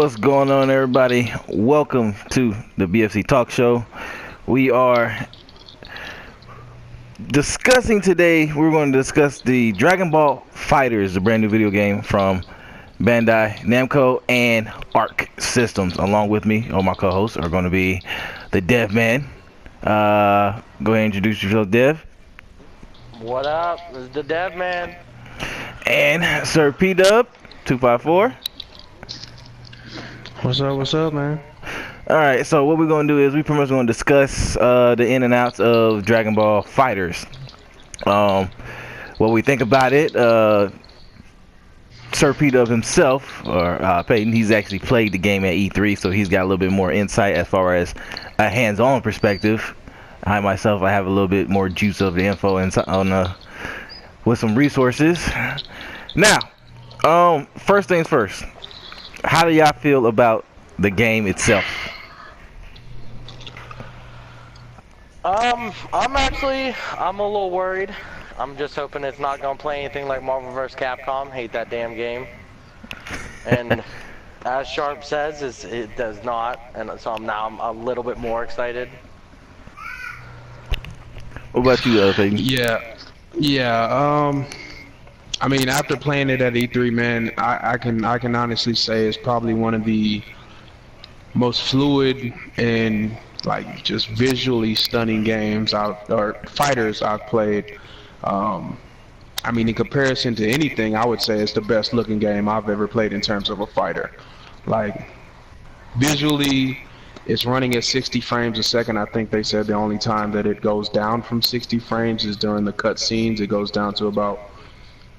What's going on, everybody? Welcome to the BFC Talk Show. We are discussing today, we're going to discuss the Dragon Ball Fighterz, the brand new video game from Bandai Namco and Arc Systems. Along with me, or my co-hosts, are going to be the Dev Man. Go ahead and introduce yourself, Dev. What up? This is the Dev Man. And Sir P-Dub, 254. What's up, man? Alright, so what we're going to do is we pretty much going to discuss the in and outs of Dragon Ball Fighterz. What we think about it, Sir P-Dub himself, or Peyton, he's actually played the game at E3, so he's got a little bit more insight as far as a hands-on perspective. I myself, I have a little bit more juice of the info and with some resources. Now, first things first. How do y'all feel about the game itself? I'm a little worried. I'm just hoping it's not gonna play anything like Marvel vs. Capcom. Hate that damn game. And as Sharp says, it does not. And so I'm a little bit more excited. What about you, Peyton? Yeah. I mean, after playing it at E3, man, I can honestly say it's probably one of the most fluid and like just visually stunning games fighters I've played. I mean, in comparison to anything, I would say it's the best looking game I've ever played in terms of a fighter. Like visually, it's running at 60 frames a second. I think they said the only time that it goes down from 60 frames is during the cutscenes. It goes down to about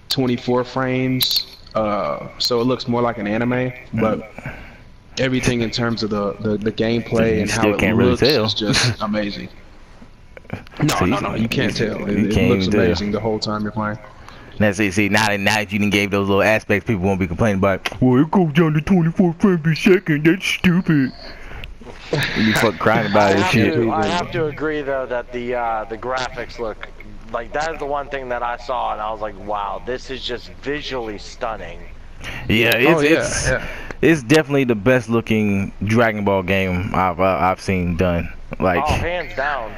24 frames, so it looks more like an anime, but everything in terms of the gameplay and how it looks is just amazing. No, you can't tell. It looks amazing the whole time you're playing. Now, see, now that you didn't gave those little aspects, people won't be complaining about, well, it goes down to 24 frames per second, that's stupid. You fuck crying about it shit. I have to agree, though, that the graphics look like that is the one thing that I saw and I was like, wow, this is just visually stunning. Yeah, it's definitely the best looking Dragon Ball game I've seen done. Like, hands down.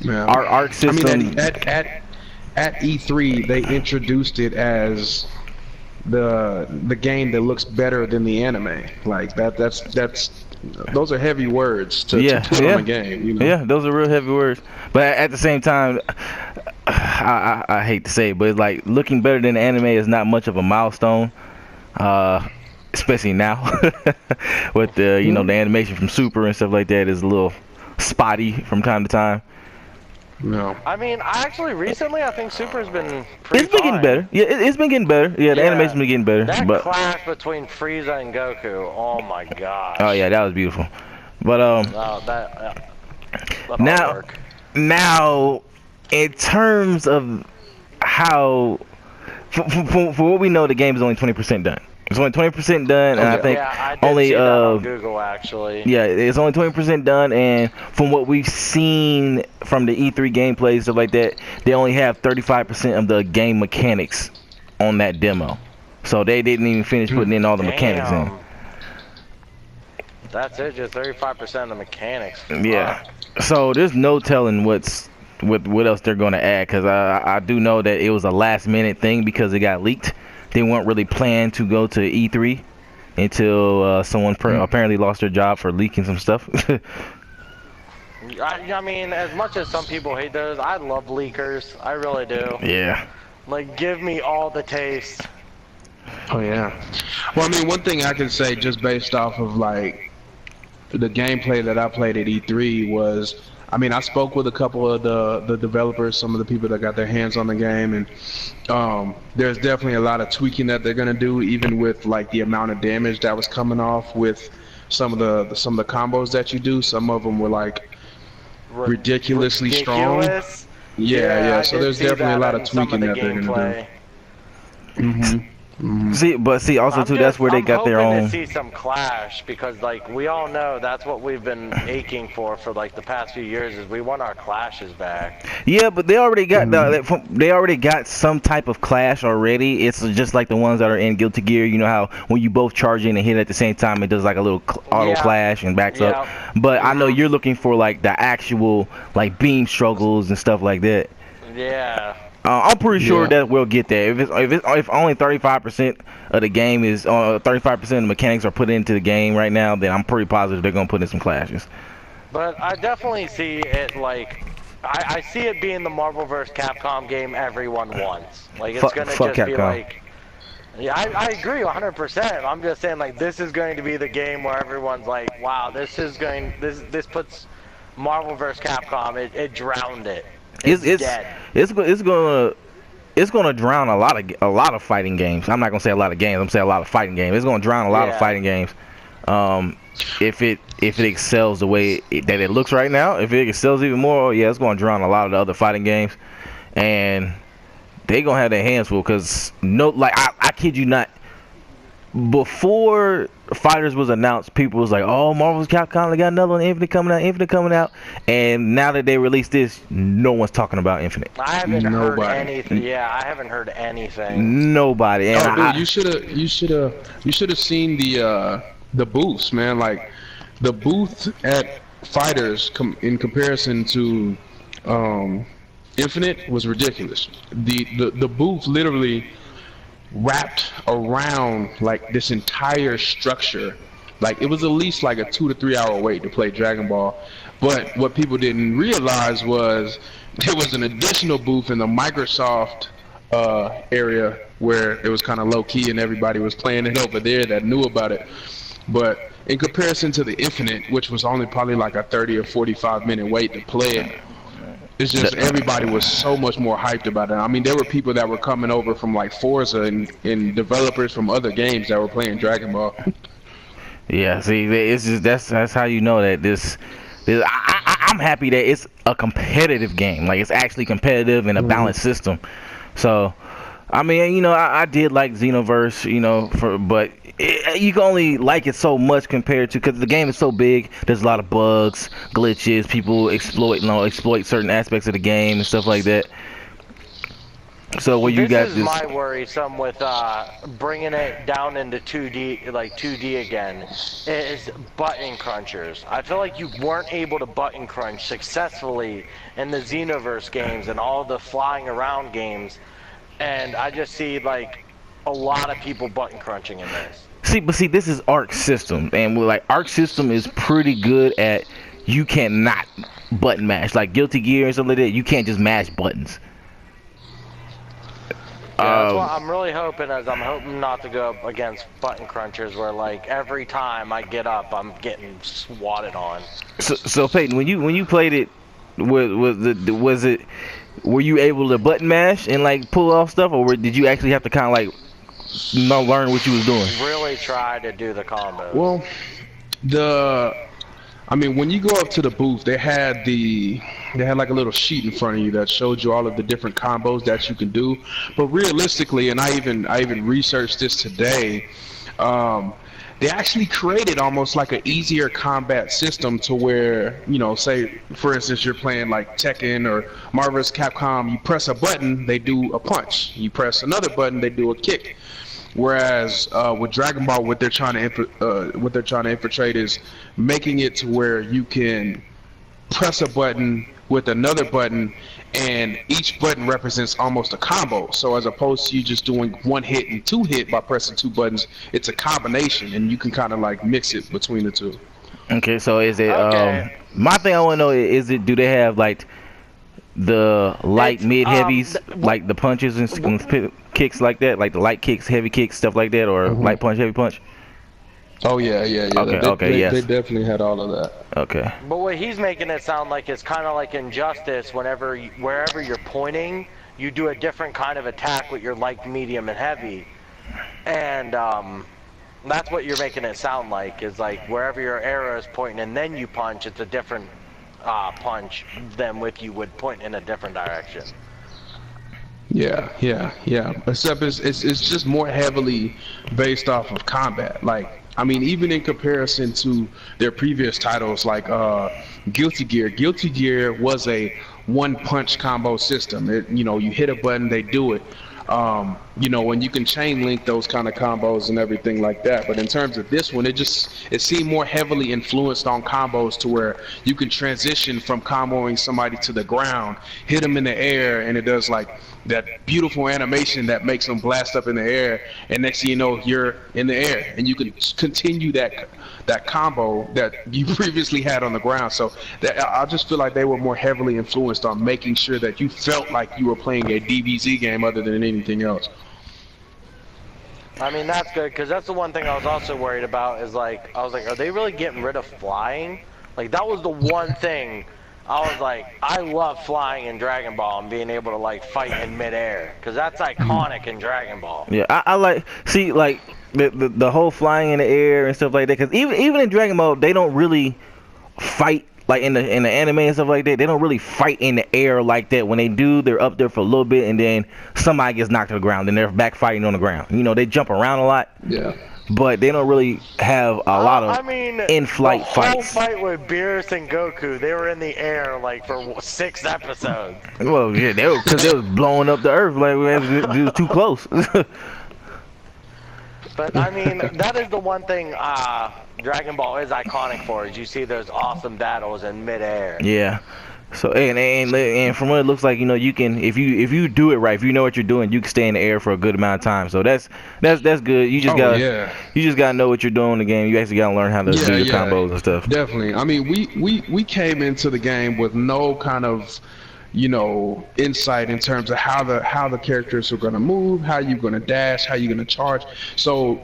Yeah. Our Arc System. I mean, at E3 they introduced it as the game that looks better than the anime. Like that's those are heavy words to put on a game. You know? Yeah, those are real heavy words. But at the same time, I hate to say it, but it's like looking better than the anime is not much of a milestone, especially now with the the animation from Super and stuff like that is a little spotty from time to time. No. I mean, recently I think Super's been pretty It's been getting better. Yeah, it's been getting better. Yeah, the animation's been getting better. That clash between Frieza and Goku, oh my gosh. Oh yeah, that was beautiful. But now in terms of how for what we know, the game is only 20% done. It's only 20% done, and I think I did see that on Google actually. Yeah, it's only 20% done, and from what we've seen from the E3 gameplay stuff like that, they only have 35% of the game mechanics on that demo. So they didn't even finish putting in all the mechanics in. That's it, just 35% of the mechanics. Yeah. So there's no telling what else they're going to add, because I do know that it was a last minute thing because it got leaked. They weren't really planned to go to E3 until someone apparently lost their job for leaking some stuff. I mean, as much as some people hate those, I love leakers. I really do. Yeah. Like, give me all the taste. Oh yeah. Well, I mean, one thing I can say just based off of like the gameplay that I played at E3 was, I mean, I spoke with a couple of the developers, some of the people that got their hands on the game, and there's definitely a lot of tweaking that they're gonna do, even with like the amount of damage that was coming off with some of the combos that you do. Some of them were like ridiculously strong. Yeah. So there's definitely a lot of tweaking that they're gonna do. See, also too, that's where they got their I'm hoping own. to see some clash because, like, we all know that's what we've been aching for like the past few years is we want our clashes back. Yeah, but they already got they already got some type of clash already. It's just like the ones that are in Guilty Gear. You know how when you both charge in and hit at the same time, it does like a little auto clash and backs up. But I know you're looking for like the actual like beam struggles and stuff like that. Yeah. I'm pretty sure that we'll get there. If only 35% of the game is 35% of the mechanics are put into the game right now, then I'm pretty positive they're gonna put in some clashes. But I definitely see it like I see it being the Marvel vs. Capcom game everyone wants. Like it's gonna just Capcom. be like. Yeah, I agree 100%. I'm just saying like this is going to be the game where everyone's like, wow, this puts Marvel vs. Capcom. It drowned it. It's dead. It's gonna drown a lot of fighting games. I'm not gonna say a lot of games. I'm saying a lot of fighting games. It's gonna drown a lot of fighting games. If it excels the way that it looks right now, if it excels even more, yeah, it's gonna drown a lot of the other fighting games, and they gonna have their hands full. Cause I kid you not. Before Fighters was announced, people was like, "Oh, Marvel's Capcom, they got another one, Infinite coming out," and now that they released this, no one's talking about Infinite. I haven't heard anything. Yeah, I haven't heard anything. Nobody. And dude, you should have seen the booths, man. Like the booth at Fighters in comparison to Infinite was ridiculous. The booth literally wrapped around like this entire structure. Like it was at least like a 2 to 3 hour wait to play Dragon Ball. But what people didn't realize was there was an additional booth in the Microsoft area where it was kind of low key and everybody was playing it over there that knew about it. But in comparison to the Infinite, which was only probably like a 30 or 45-minute wait to play it, it's just everybody was so much more hyped about it. I mean, there were people that were coming over from like Forza and developers from other games that were playing Dragon Ball. Yeah, see, it's just that's how you know that this I'm happy that it's a competitive game. Like it's actually competitive and a balanced system. So, I mean, you know, I did like Xenoverse, you know, but you can only like it so much compared to because the game is so big. There's a lot of bugs, glitches, people exploit certain aspects of the game and stuff like that. So what you got? This is my worry. Some with bringing it down into 2D, like 2D again, is button crunchers. I feel like you weren't able to button crunch successfully in the Xenoverse games and all the flying around games, and I just see like a lot of people button crunching in this. See, this is Arc System, and we're like Arc System is pretty good at you cannot button mash like Guilty Gear and something like that. You can't just mash buttons. Yeah, that's what I'm really hoping I'm hoping not to go up against button crunchers where like every time I get up I'm getting swatted on. So Peyton, when you played it, were you able to button mash and like pull off stuff, or did you actually have to kind of like learn what you was doing? Really try to do the combos. Well, I mean, when you go up to the booth, they had like a little sheet in front of you that showed you all of the different combos that you can do. But realistically, and I even researched this today, they actually created almost like an easier combat system to where, you know, say for instance you're playing like Tekken or Marvel vs. Capcom, you press a button, they do a punch. You press another button, they do a kick. Whereas with Dragon Ball, what they're trying to infiltrate is making it to where you can press a button with another button, and each button represents almost a combo. So as opposed to you just doing one hit and two hit by pressing two buttons, it's a combination, and you can kind of like mix it between the two. Okay, so is it? My thing I want to know is do they have like the light, mid, heavies, like the punches and kicks like that, like the light kicks, heavy kicks, stuff like that, or light punch, heavy punch? Oh yeah. Yes. They definitely had all of that. Okay. But what he's making it sound like is kind of like Injustice. Wherever you're pointing, you do a different kind of attack with your light, medium, and heavy, and that's what you're making it sound like. Is like wherever your arrow is pointing, and then you punch, it's a different punch than if you would point in a different direction. Yeah. Except it's just more heavily based off of combat. Like, I mean, even in comparison to their previous titles, like Guilty Gear. Guilty Gear was a one-punch combo system. You hit a button, they do it. And you can chain link those kind of combos and everything like that. But in terms of this one, it seemed more heavily influenced on combos to where you can transition from comboing somebody to the ground, hit them in the air, and it does like that beautiful animation that makes them blast up in the air, and next thing you know, you're in the air, and you can continue that combo that you previously had on the ground. So I just feel like they were more heavily influenced on making sure that you felt like you were playing a DBZ game other than anything else. I mean, that's good, because that's the one thing I was also worried about is, like, I was like, are they really getting rid of flying? Like, that was the one thing I was like, I love flying in Dragon Ball and being able to, like, fight in midair, because that's iconic in Dragon Ball. Yeah, I like, see, like, the whole flying in the air and stuff like that, because even in Dragon Ball, they don't really fight, like, in the anime and stuff like that, they don't really fight in the air like that. When they do, they're up there for a little bit, and then somebody gets knocked to the ground, and they're back fighting on the ground. They jump around a lot. Yeah. But they don't really have a lot of in-flight fights. The whole fight with Beerus and Goku, they were in the air like for 6 episodes. Well, yeah, because they was blowing up the earth like it was too close. But I mean, that is the one thing Dragon Ball is iconic for, is you see those awesome battles in midair. Yeah. So and from what it looks like, you can, if you do it right, if you know what you're doing, you can stay in the air for a good amount of time. So that's good. You just gotta know what you're doing in the game. You actually gotta learn how to do your combos and stuff. Definitely. I mean, we came into the game with no kind of insight in terms of how the characters are gonna move, how you're gonna dash, how you're gonna charge. So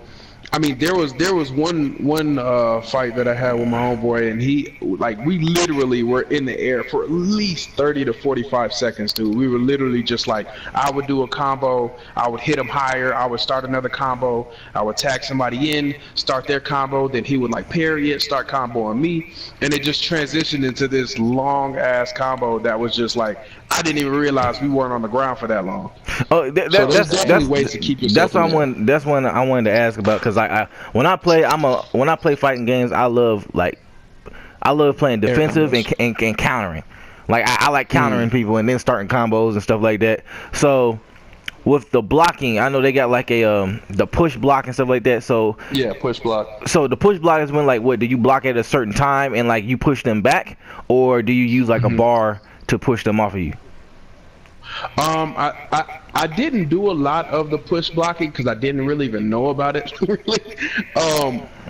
I mean, there was one fight that I had with my homeboy, and we literally were in the air for at least 30 to 45 seconds, dude. We were literally just like, I would do a combo, I would hit him higher, I would start another combo, I would tag somebody in, start their combo, then he would like parry it, start comboing me, and it just transitioned into this long ass combo that was just like, I didn't even realize we weren't on the ground for that long. Oh, that's definitely ways to keep yourself. That's one I wanted to ask about, because when I play fighting games, I love playing defensive and countering. Like I like countering people and then starting combos and stuff like that. So with the blocking, I know they got like the push block and stuff like that. So yeah, push block. So the push block is when, like, what do you block at a certain time and like you push them back, or do you use like a bar to push them off of you? I didn't do a lot of the push blocking because I didn't really even know about it. Really.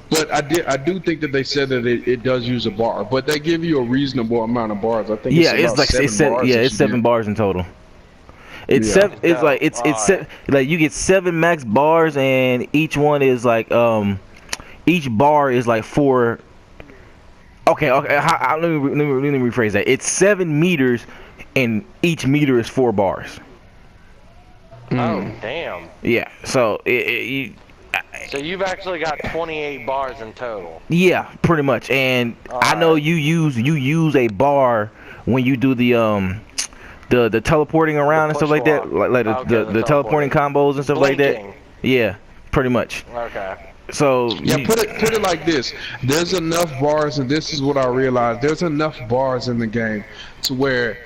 But I do think that they said that it does use a bar, but they give you a reasonable amount of bars. I think it's 7 bars in total. It's like you get 7 max bars, and each one is like each bar is like 4. Okay. Let me rephrase that. It's 7 meters, and each meter is 4 bars. Oh damn. Yeah. So so you've actually got 28 bars in total. Yeah, pretty much. And I know you use a bar when you do the teleporting around and stuff like that, like the teleporting combos and stuff like that. Yeah, pretty much. Okay. So yeah, put it like this. There's enough bars, and this is what I realized. There's enough bars in the game to where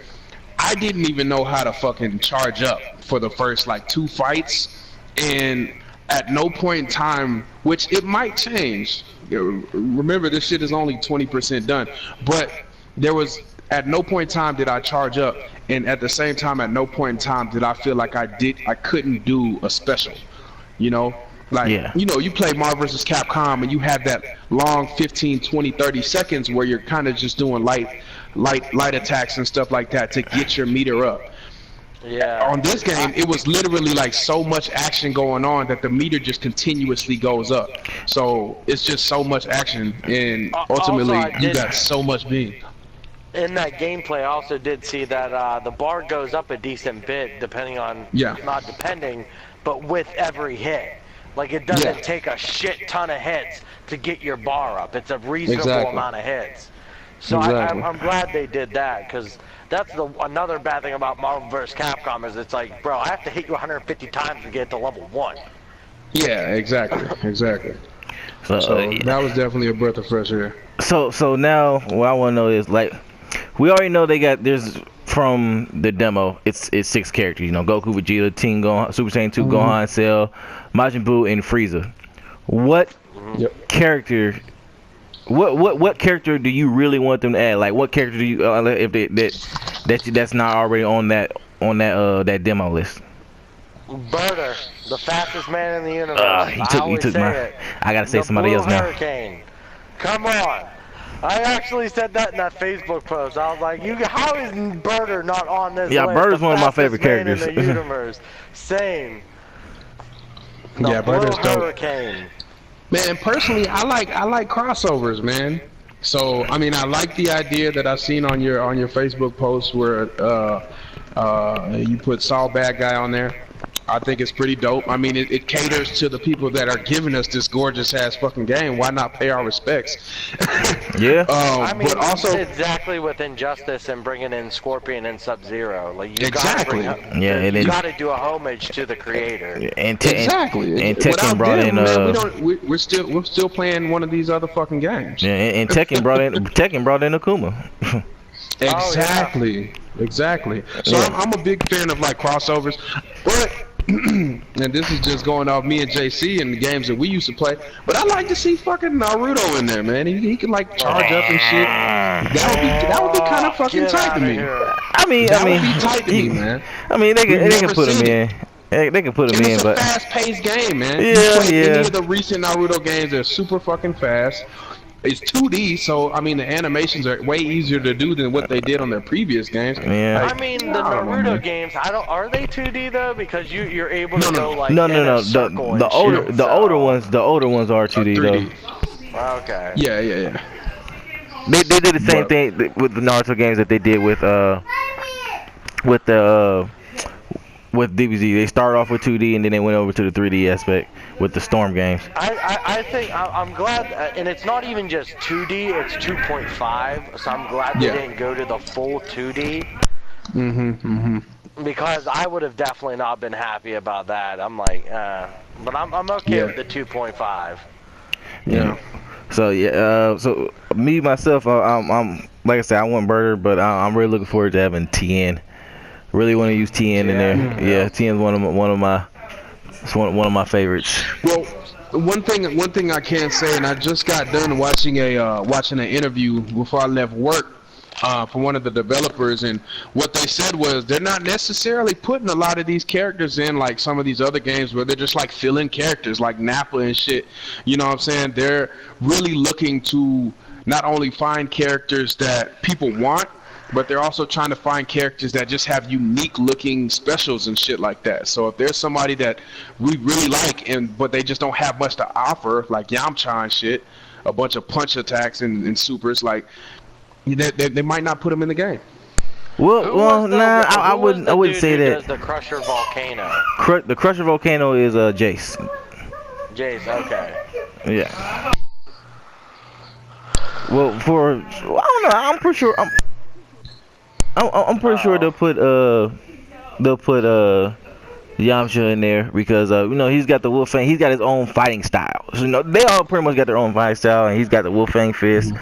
I didn't even know how to fucking charge up for the first like 2 fights, and at no point in time, which it might change. Remember, this shit is only 20% done, but there was at no point in time did I charge up, and at the same time, at no point in time did I feel like I couldn't do a special, Like, you play Marvel vs. Capcom and you have that long 15, 20, 30 seconds where you're kind of just doing light attacks and stuff like that to get your meter up. Yeah. On this game, it was literally like so much action going on that the meter just continuously goes up. So it's just so much action, and ultimately you got so much being. In that gameplay, I also did see that the bar goes up a decent bit depending on, not depending, but with every hit. Like, it doesn't take a shit ton of hits to get your bar up. It's a reasonable amount of hits. So Exactly. I'm glad they did that, because that's another bad thing about Marvel vs. Capcom is it's like, bro, I have to hit you 150 times to get to level 1. Yeah, exactly. So yeah. that was definitely a breath of fresh air. So now what I want to know is, like, we already know there's from the demo, it's 6 characters. You know, Goku, Vegeta, Teen Gohan, Super Saiyan 2, Gohan, Cell, Majin Buu, and Frieza. What character? What character do you really want them to add? Like, what character do you if that's not already on that demo list? Burter, the fastest man in the universe. He took my. I gotta say somebody else now. Hurricane. Come on. I actually said that in that Facebook post. I was like, how is Burter not on this list? Yeah, Burter's one of my favorite characters in the universe. Same. Yeah, Burter's dope. Hurricane. Man, personally, I like crossovers, man. So I mean, I like the idea that I've seen on your Facebook post where you put Saul Bad Guy on there. I think it's pretty dope. I mean, it caters to the people that are giving us this gorgeous ass fucking game. Why not pay our respects? Yeah. I mean, but also exactly with Injustice and bringing in Scorpion and Sub-Zero. Like, you exactly. you gotta do a homage to the creator. Exactly. And Tekken brought in. Man, we're still playing one of these other fucking games. Yeah, and Tekken brought in Akuma. Exactly. So I'm a big fan of like crossovers, but and this is just going off me and JC and the games that we used to play. But I like to see fucking Naruto in there, man. He can like charge up and shit. That would be kind of fucking tight to me. I mean, that would be tight to me, man. I mean, they can put him in. They can put him in, but it's a fast-paced game, man. Yeah. Any of the recent Naruto games are super fucking fast. It's 2D, so I mean the animations are way easier to do than what they did on their previous games. Yeah. I mean the Naruto games, are they 2D though? Because you're able to go like no. The older ones are 2D though. Okay. Yeah. They did the same thing with the Naruto games that they did with DBZ. They started off with 2D and then they went over to the 3D aspect with the Storm games. I think I'm glad, and it's not even just 2D, it's 2.5. So I'm glad they didn't go to the full 2D. Because I would have definitely not been happy about that. I'm like, but I'm okay with the 2.5. Yeah. So so me myself, I'm like I said, I want Burger, but I'm really looking forward to having TN. Really want to use TN in there. Yeah, TN's one of my favorites. Well, one thing I can say, and I just got done watching an interview before I left work from one of the developers, and what they said was they're not necessarily putting a lot of these characters in like some of these other games where they're just like filling characters like Nappa and shit. You know what I'm saying? They're really looking to not only find characters that people want, but they're also trying to find characters that just have unique looking specials and shit like that. So if there's somebody that we really like but they just don't have much to offer, like Yamcha and shit, a bunch of punch attacks and supers, like they might not put them in the game. Well, nah, I wouldn't say that. Does the Crusher Volcano? The Crusher Volcano is Jace. Jace, okay. Yeah. Well, I don't know. I'm pretty sure. I'm pretty sure they'll put Yamcha in there because he's got the Wolfang. He's got his own fighting style. So, they all pretty much got their own fighting style, and he's got the Wolfang fist.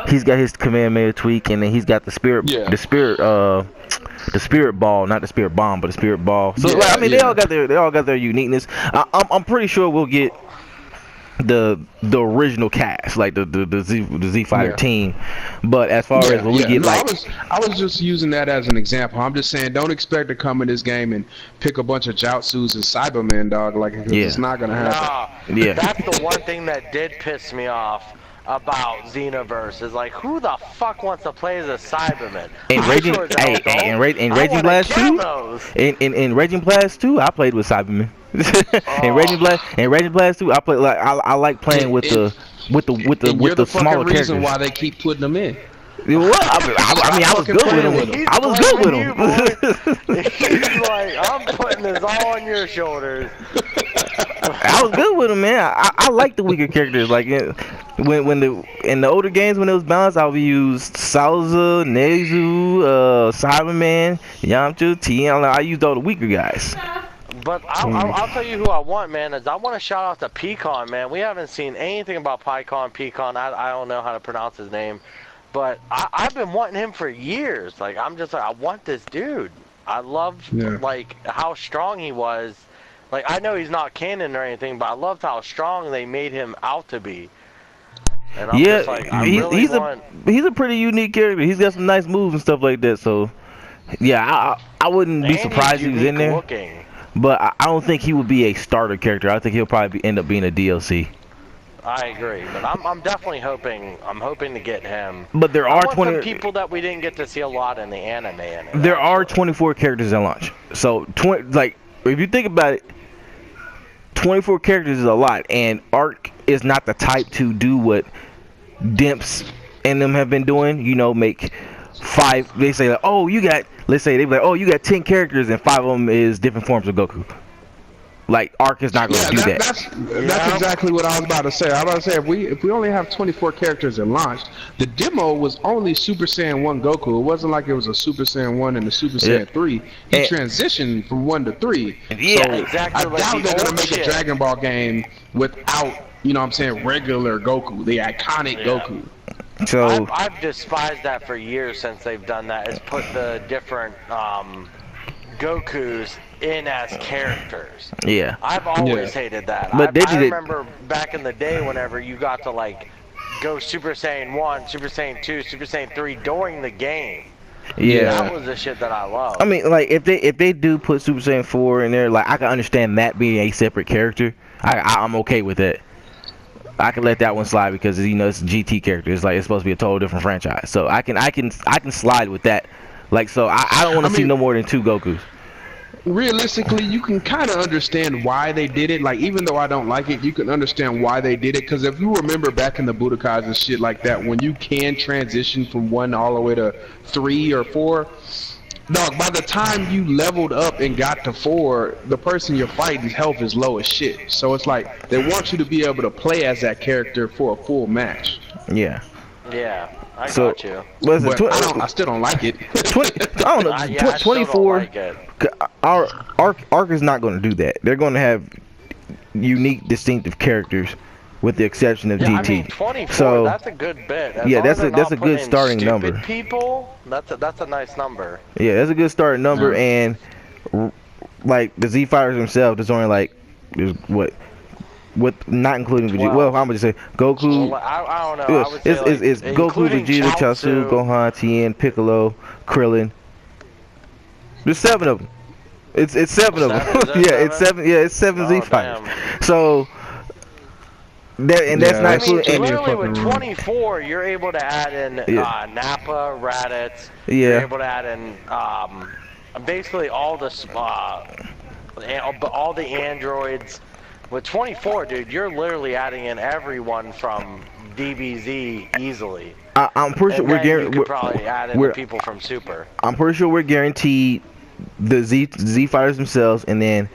He's got his Kamehameha tweak, and then he's got the spirit ball, not the spirit bomb, but the spirit ball. So they all got their uniqueness. I'm pretty sure we'll get the original cast, like the Z Fighter team, but as far as when we get I was just using that as an example. I'm just saying, don't expect to come in this game and pick a bunch of Joutsus and Cybermen, dog. Like it's not gonna happen. Nah, that's the one thing that did piss me off about Xenoverse is like, who the fuck wants to play as a Cyberman? In Raging Blast 2, in Raging Blast 2, I played with Cybermen. In Raging Blast 2, I play like I like playing with the smaller characters. Reason why they keep putting them in. Well, I mean, I was good with him. I was good with him. He's like, I'm putting this all on your shoulders. I was good with him, man. I like the weaker characters. Like when in the older games when it was balanced, I would use Salza, Nezu, Cyberman, Yamcha, Tien. I used all the weaker guys. But I'll tell you who I want, man. Is I want to shout out to Pecan, man. We haven't seen anything about Pecan. I don't know how to pronounce his name, but I've been wanting him for years. Like I'm just like I want this dude. I love like how strong he was. Like I know he's not canon or anything, but I loved how strong they made him out to be. And I'm just like, he's a pretty unique character. He's got some nice moves and stuff like that. So yeah, I wouldn't be surprised if he was in there. But I don't think he would be a starter character. I think he'll probably end up being a DLC. I agree, but I'm definitely hoping. I'm hoping to get him. But there are 20 people that we didn't get to see a lot in the anime. There are 24 characters at launch. So like if you think about it, 24 characters is a lot, and Arc is not the type to do what Dimps and them have been doing. You know, make 5. They say like, oh, you got. Let's say they be like, oh, you got 10 characters and 5 of them is different forms of Goku. Like Arc is not going to do that. That's exactly what I was about to say. I was about to say if we only have 24 characters at launch, the demo was only Super Saiyan 1 Goku. It wasn't like it was a Super Saiyan 1 and a Super Saiyan 3. He transitioned from 1 to 3. Yeah, so exactly. I doubt they're going to make a Dragon Ball game without, you know what I'm saying, regular Goku, the iconic Goku. So I've despised that for years since they've done that. Is put the different Gokus in as characters. Yeah. I've always hated that. But I remember back in the day whenever you got to like go Super Saiyan 1, Super Saiyan 2, Super Saiyan 3 during the game. Yeah. That was the shit that I loved. I mean, like if they do put Super Saiyan 4 in there, like I can understand that being a separate character. I'm okay with it. I can let that one slide because you know it's a GT character. It's like it's supposed to be a total different franchise. So I can slide with that. Like so I don't want to see no more than 2 Gokus. Realistically, you can kind of understand why they did it. Like, even though I don't like it, you can understand why they did it. Because if you remember back in the Budokais and shit like that, when you can transition from 1 all the way to 3 or 4, dog, by the time you leveled up and got to 4, the person you're fighting's health is low as shit. So it's like they want you to be able to play as that character for a full match. Yeah. Yeah. I got you. But I still don't like it. 20, I don't know. 24. Like it. Arc is not going to do that. They're going to have unique, distinctive characters, with the exception of GT. I mean, 24. So that's a good bit. That's a good starting number. People, that's a nice number. Yeah, that's a good starting number, and like the Z Fighters themselves, there's only like with not including Vegeta. Well, I'm gonna say Goku. Well, I don't know. I would say it's Goku, Vegeta, Chaozu, Gohan, Tien, Piccolo, Krillin. There's 7 of them. It's 7 of them. Yeah, it's 7. Yeah, it's 7 Z Fighters. So that's not including. Literally with 24, you're able to add in Nappa, Raditz. Yeah. You're able to add in basically all the androids. With 24, dude, you're literally adding in everyone from DBZ easily. I'm pretty sure you could probably add in the people from Super. I'm pretty sure we're guaranteed the Z Fighters themselves, and then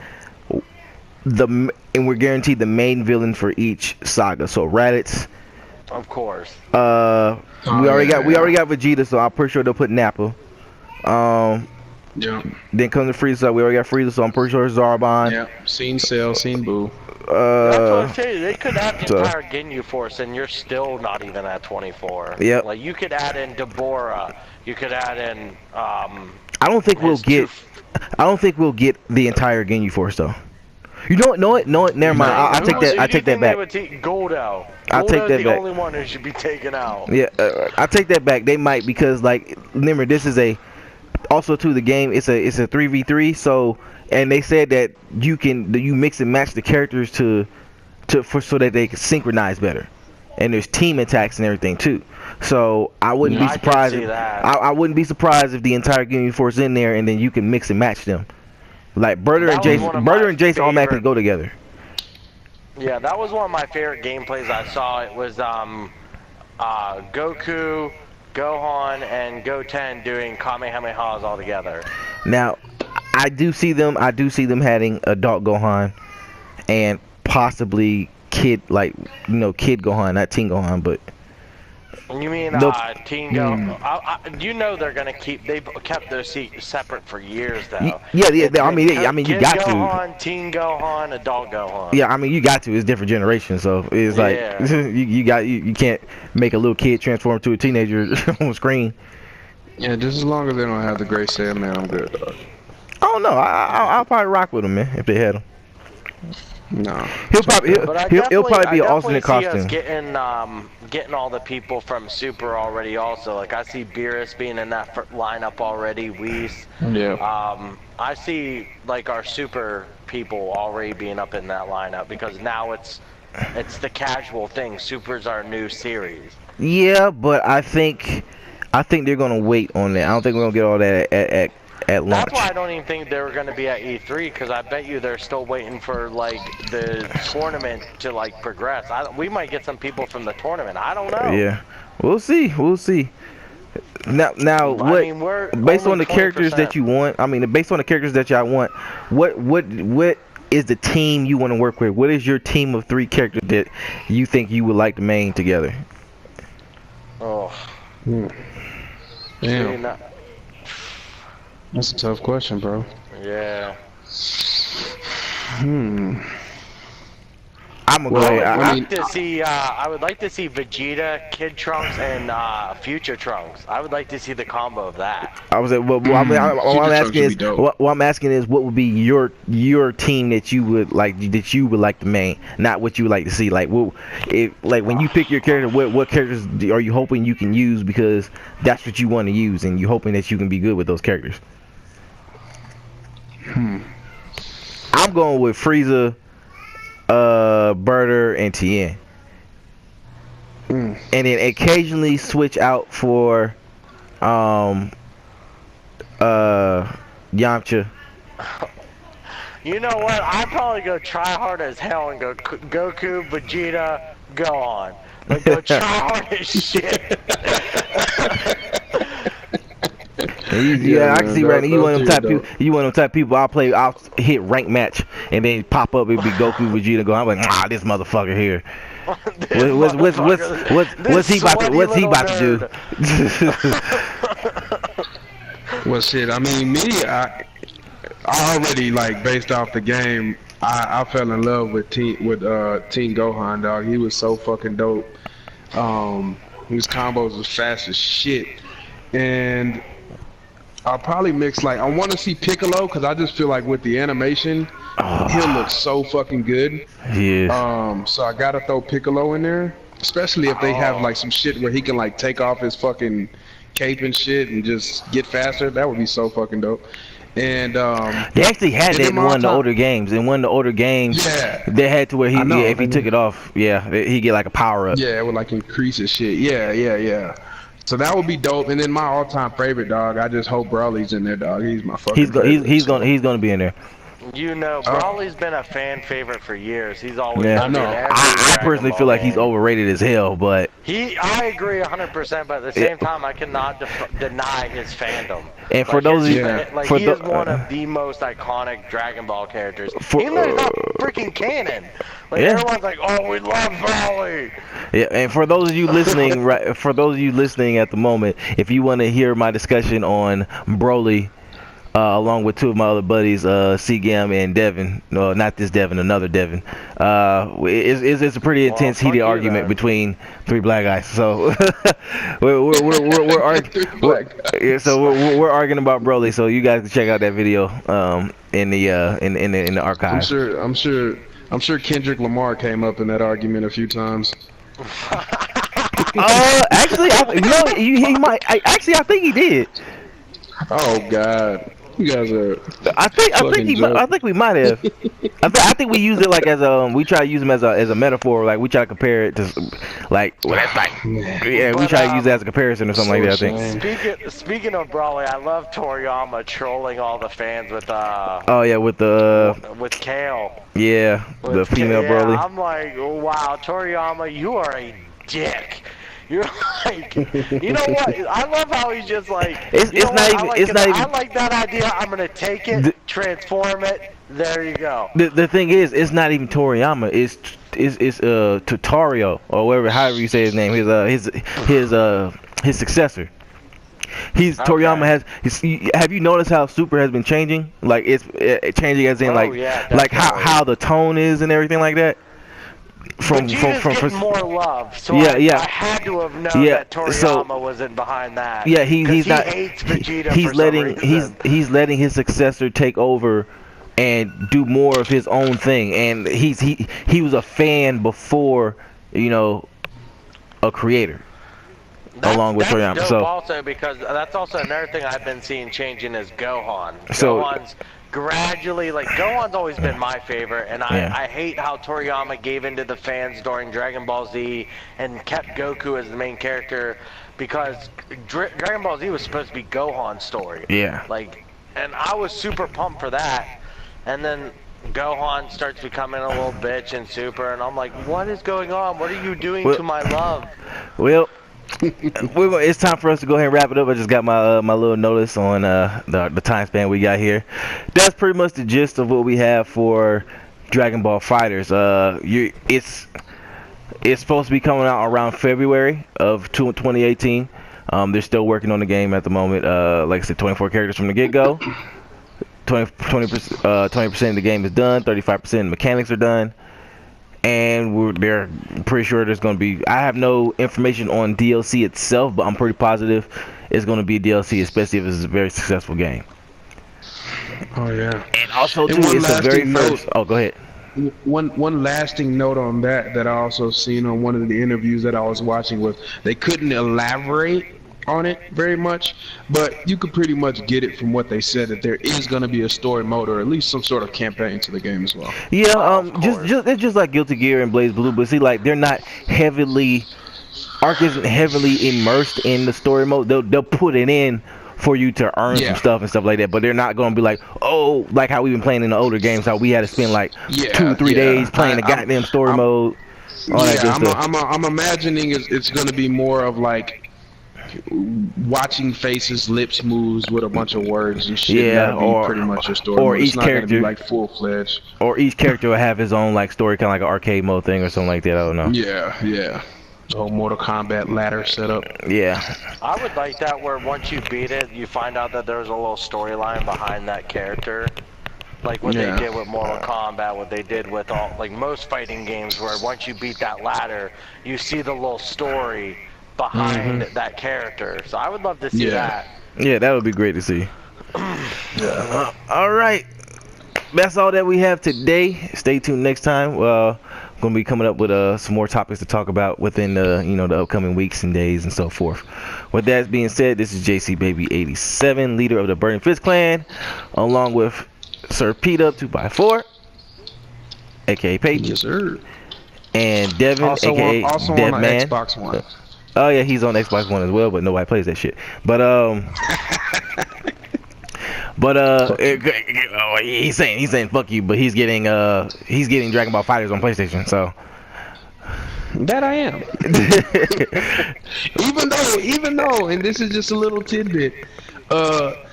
we're guaranteed the main villain for each saga. So Raditz. Of course. We already got Vegeta, so I'm pretty sure they'll put Nappa. Yeah. Then comes the Frieza. We already got Frieza, so I'm pretty sure it's Zarbon. Yeah. Seen Cell, seen Boo. That's what I'm saying. They could add the entire Ginyu Force, and you're still not even at 24. Yep. Like you could add in Deborah. You could add in. I don't think we'll get the entire Ginyu Force though. You know what? Never mind. I take that back. Goldo. I'll take that back. The only one who should be taken out. Yeah, I take that back. They might, because like remember, this is also to the game. It's a 3v3. So, and they said that you mix and match the characters so that they can synchronize better. And there's team attacks and everything too. So I wouldn't be surprised. I wouldn't be surprised if the entire Ginyu Force in there, and then you can mix and match them. Like Berter and Jace automatically go together. Yeah, that was one of my favorite gameplays I saw. It was Goku, Gohan, and Goten doing Kamehamehas all together. Now, I do see them. I do see them having adult Gohan and possibly kid, like kid Gohan, not teen Gohan, but. You mean Teen Go? You know they're gonna keep. They've kept those separate for years, though. Yeah. I mean, you got Gohan, Teen Gohan, Adult Gohan. Yeah, I mean, you got to. It's different generations, so it's like you can't make a little kid transform to a teenager on screen. Yeah, just as long as they don't have the Gray Sandman, I'm good, dog. Oh no, I'll probably rock with him, man, if they had him. No, he'll probably be an alternate costume. Getting all the people from Super already. Also, like I see Beerus being in that lineup already. Whis. Yeah. I see like our Super people already being up in that lineup because now it's the casual thing. Super's our new series. Yeah, but I think they're gonna wait on that. I don't think we're gonna get all that at launch. That's why I don't even think they were going to be at E3 because I bet you they're still waiting for like the tournament to like progress. We might get some people from the tournament. I don't know. Yeah, we'll see. We'll see. Now, what? I mean, based on the characters that you want, based on the characters that y'all want, what is the team you want to work with? What is your team of 3 characters that you think you would like to main together? Oh. Damn. That's a tough question, bro. Yeah. I'm gonna go ahead. I would like to see Vegeta, Kid Trunks, and Future Trunks. I would like to see the combo of that. I was what I'm asking is what would be your team that you would like to main, not what you would like to see. Like when you pick your character, what characters are you hoping you can use because that's what you want to use, and you're hoping that you can be good with those characters. I'm going with Frieza, Burter, and Tien. And then occasionally switch out for Yamcha. You know what? I'd probably go try hard as hell and go Goku, Vegeta, go on. Like go try hard as shit. Yeah, I can see right now. You want them type people. You want them type people. I'll hit rank match and then pop up. It'd be Goku, Vegeta, go. I'm like, this motherfucker here. What's he about to do? Well, shit. I mean, I already like based off the game. I fell in love with Teen Gohan, dog. He was so fucking dope. His combos was fast as shit, and I'll probably mix I want to see Piccolo because I just feel like with the animation, he'll look so fucking good. Yeah. So I gotta throw Piccolo in there, especially if they have like some shit where he can like take off his fucking cape and shit and just get faster. That would be so fucking dope. And they actually had that in one of the older games. In one of the older games, they had to where if he took it off, he get like a power up. Yeah, it would like increase his shit. Yeah. So that would be dope. And then my all-time favorite, dog. I just hope Broly's in there, dog. He's my fucking. He's gonna be in there. You know, Broly's been a fan favorite for years. He's always. Yeah, I personally feel like he's overrated as hell, but. I agree 100%, but at the same time, I cannot deny his fandom. And for those of you, he is one of the most iconic Dragon Ball characters. Even though he's not freaking canon. Like everyone's like, oh, we love Broly. Yeah, and for those of you listening, at the moment, if you want to hear my discussion on Broly, along with 2 of my other buddies, Seagam and Devin. No, not this Devin, another Devin. It's a pretty intense, heated argument between 3 black guys. So we're arguing about Broly. So you guys can check out that video in the archive. I'm sure Kendrick Lamar came up in that argument a few times. Actually, he might. I think he did. Oh God. You guys are. I think we might have. I think we use it like as we try to use them as a metaphor. Like we try to compare it to we try to use it as a comparison or something like that. I think. Speaking of Broly, I love Toriyama trolling all the fans with with Kale. Yeah, the female Broly. I'm like, wow, Toriyama, you are a dick. You're like, you know what? I love how he's just like, It's you know not what? even. I like It's it. not I even. like that idea. I'm gonna take it, transform it. There you go. The thing is, it's not even Toriyama. It's Tutario or whatever, however you say his name. His successor. Toriyama has. Have you noticed how Super has been changing? Like it's changing as in Yeah, like definitely. how the tone is and everything like that. Vegeta's getting more love, so yeah, I had to have known yeah. that Toriyama wasn't behind that. Yeah, he's not. He hates Vegeta He's for letting some reason. he's letting his successor take over and do more of his own thing. And he was a fan before, a creator. Along with Toriyama. Dope So also because that's also another thing I've been seeing changing is Gohan. So- Gohan's gradually, like, Gohan's always been my favorite, and Yeah. I hate how Toriyama gave into the fans during Dragon Ball Z and kept Goku as the main character because Dragon Ball Z was supposed to be Gohan's story. yeah. Like, and I was super pumped for that, and then Gohan starts becoming a little bitch in Super, and I'm like, what is going on? What are you doing to my love? Well, it's time for us to go ahead and wrap it up. I just got my little notice on the time span we got here. That's pretty much the gist of what we have for Dragon Ball Fighterz. It's supposed to be coming out around February of 2018. They're still working on the game at the moment. Like I said, 24 characters from the get-go. 20% of the game is done. 35% of the mechanics are done. And they're pretty sure there's going to be. I have no information on DLC itself, but I'm pretty positive it's going to be DLC, especially if it's a very successful game. Oh yeah. And also, too, And one it's the very lasting first. note- Oh, go ahead. One lasting note on that I also seen on one of the interviews that I was watching was they couldn't elaborate on it very much, but you could pretty much get it from what they said that there is going to be a story mode or at least some sort of campaign to the game as well. Yeah, Of just course. it's just like Guilty Gear and Blaze Blue, but see, like they're not heavily. Ark isn't heavily immersed in the story mode. They'll put it in for you to earn some stuff and stuff like that, but they're not going to be like, oh, like how we've been playing in the older games, how we had to spend like 2-3 days playing the goddamn story mode. All that good stuff. I'm imagining it's going to be more of like watching faces, lips moves with a bunch of words and shit. Yeah, That'll be or- pretty much your story. or mode. It's each not gonna character- be like full fledged. Or each character will have his own like story, kind of like an arcade mode thing or something like that. I don't know. Yeah. The whole Mortal Kombat ladder setup. Yeah. I would like that where once you beat it, you find out that there's a little storyline behind that character. Like what they did with Mortal Kombat, what they did with all, like most fighting games where once you beat that ladder, you see the little story behind that character. So I would love to see that. Yeah, that would be great to see. All right. That's all that we have today. Stay tuned next time. Going to be coming up with some more topics to talk about within the upcoming weeks and days and so forth. With that being said, this is JC Baby 87, leader of the Burning Fist Clan, along with Sir Pete Up 2x4, aka Peyton, Yes, sir. and Devin, Also aka on Devman. Xbox One. Oh yeah, he's on Xbox One as well, but nobody plays that shit. But he's saying fuck you, but he's getting Dragon Ball Fighterz on PlayStation. So That I am. even though, and this is just a little tidbit,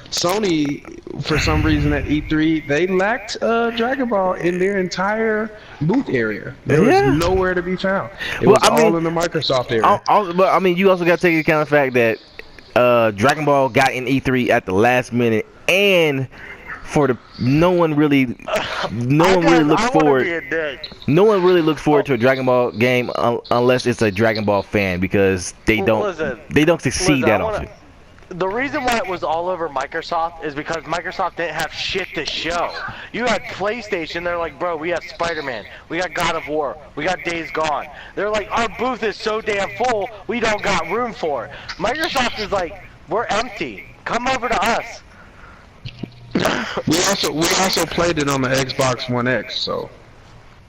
Sony, for some reason at E3, they lacked Dragon Ball in their entire booth area. There was nowhere to be found. It was all in the Microsoft area. But I mean, you also got to take into account the fact that Dragon Ball got in E3 at the last minute, and no one really looks forward to a Dragon Ball game unless it's a Dragon Ball fan, because they don't succeed that often. The reason why it was all over Microsoft is because Microsoft didn't have shit to show. You had PlayStation, they're like, bro, we have Spider-Man, we got God of War, we got Days Gone. They're like, our booth is so damn full, we don't got room for it. Microsoft is like, we're empty, come over to us. We also played it on the Xbox One X, so.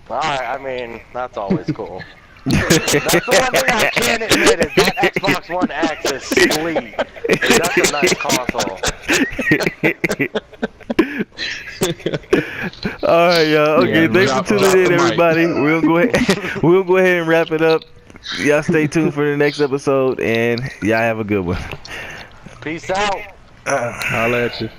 I mean, that's always cool. That's the one thing I can't admit is that Xbox One X is sweet. That's a nice console. All right, y'all. Okay, thanks for tuning in, everybody. We'll go ahead and wrap it up. y'all stay tuned for the next episode, and y'all have a good one. Peace out. Holla at you.